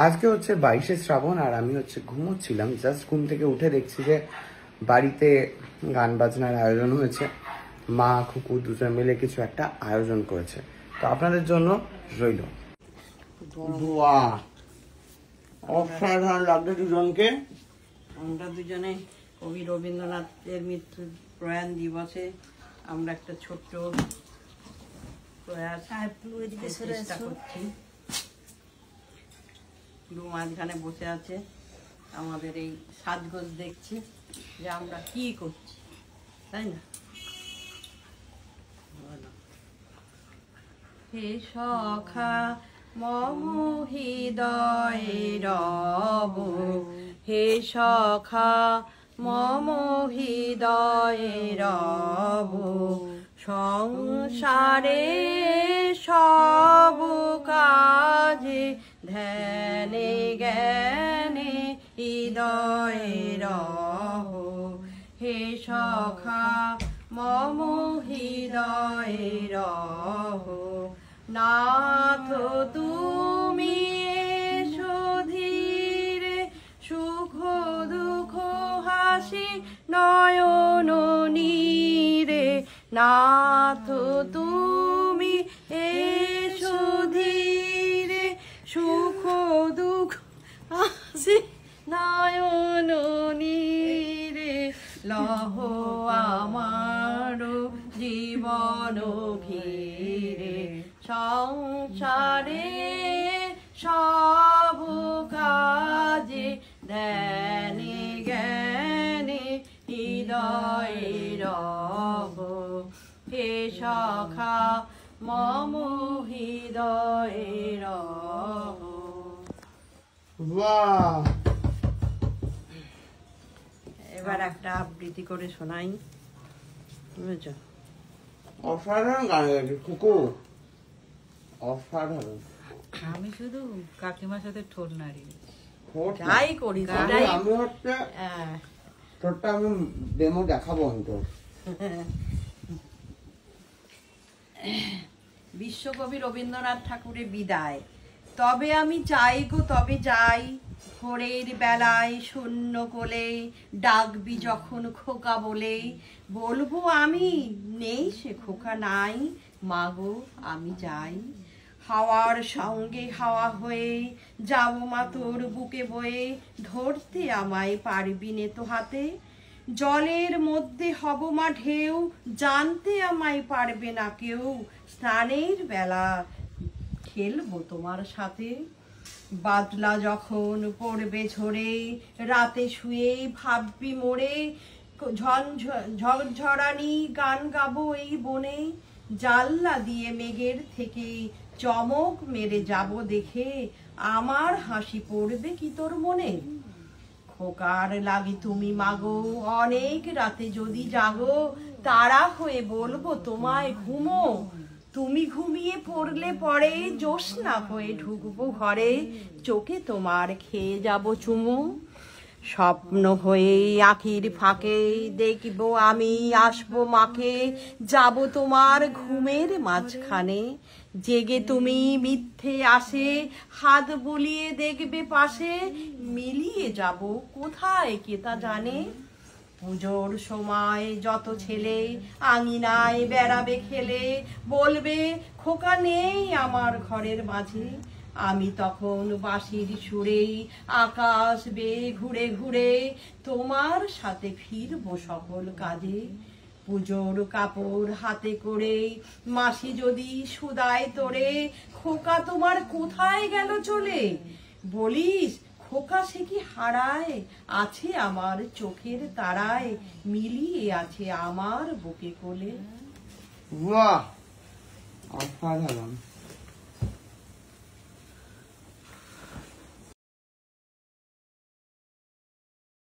আজকে হচ্ছে 22শে শ্রাবণ আর আমি হচ্ছে ঘুমোচ্ছিলাম, জাস্ট ঘুম থেকে উঠে দেখছি যে বাড়িতে গান বাজনার আয়োজন হয়েছে। মা খুকু দুজন মিলে কিছু একটা আয়োজন করেছে, তো আপনাদের জন্য রইল। অসাধারণ লাগছে দুজনকে। আমরা দুজনে কবি রবীন্দ্রনাথের মৃত্যু প্রয়াণ দিবসে আমরা একটা ছোট্ট প্রয়াস চেষ্টা করছি। পুরো মাঝখানে বসে আছে, আমাদের এই সাজগোজ দেখছি যে আমরা কি করছি, তাই না? হে সখা মম হৃদয়ে রব, হে সখা মম হৃদয়ে রব, সংসারে সব কাজে ধ্যানে জ্ঞানে হৃদয়ে রব, হে সখা মম হৃদয়ে রব। নাথ তুমি এসো ধীরে, সুখ দুঃখ হাসি নয়ন নীরে, নাথ তুমি এসো ধীরে, সুখ দুঃখ হাসি নয়ন নীরে, লহ আমার জীবন ঘিরে, সংসারে সব কাজে ধ্যানে জ্ঞানে হৃদয়ে রব, হে সখা মম হৃদয়ে রব। বাহ! এবার একটা আবৃত্তি করে শোনাই, বুঝেছ? অসাধারণ গান গাইছে খুকু, অসাধারণ। আমি শুধু কাকিমার সাথে ঠোঁট নাড়ি, যাই করি আমি হচ্ছে ঠোঁটটা আমি ডেমো দেখাবো অন্তর। বিশ্বকবি রবীন্দ্রনাথ ঠাকুরের বিদায়। তবে আমি চাই গো, তবে যাই, ভোরের বেলায় শূন্য কোলে ডাকবি যখন খোকা বলে, বলবো আমি নেই সে খোকা নাই, মাগো আমি যাই। হাওয়ার সঙ্গে হাওয়া হয়ে যাবো মা তোর বুকে বয়ে, ধরতে আমায় পারবি নে তো হাতে, জলের মধ্যে হব মা ঢেউ, জানতে আমায় পারবে না কেউ, স্নানের বেলা খেলবো তোমার সাথে। বাদলা যখন পড়বে ঝরে, রাতে শুয়ে ভাববি মোরে, ঝড়ঝড়ানি গান গাবো এই বনে, জানলা দিয়ে মেঘের থেকে চমক মেরে যাব দেখে, আমার হাসি পড়বে কি তোর মনে। খোকার লাগি তুমি মাগো, অনেক রাতে যদি জাগো, তারা হয়ে বলবো তোমায় ঘুমো, তুমি ঘুমিয়ে পড়লে পরে জ্যোৎস্না হয়ে ঢুকবো ঘরে, চোখে তোমার খেয়ে যাব চুমু। স্বপ্ন হয়ে আখির ফাঁকে দেখবো আমি আসবো মাকে, যাব তোমার ঘুমের মাঝখানে, জেগে তুমি মিথ্যে আসে, হাত বুলিয়ে দেখবে পাশে, মিলিয়ে যাব কোথায় কে তা জানে। পুজোর সময় যত ছেলে আঙিনায় বেড়াবে খেলে, বলবে খোকা নেই আমার ঘরের মাঝে, আমি তখন বাঁশির সুরে আকাশ বেয়ে ঘুরে ঘুরে, তোমার সাথে ফিরবো সকল কাজে। পুজোর কাপড় হাতে করে মাসি যদি সুদায় তোরে, খোকা তোমার কোথায় গেল চলে, বলিস খোকা সে কি হারায়, আছে আমার চোখের তারায়, মিলিয়ে আছে আমার বুকে কোলে। বাহ! অসাধারণ।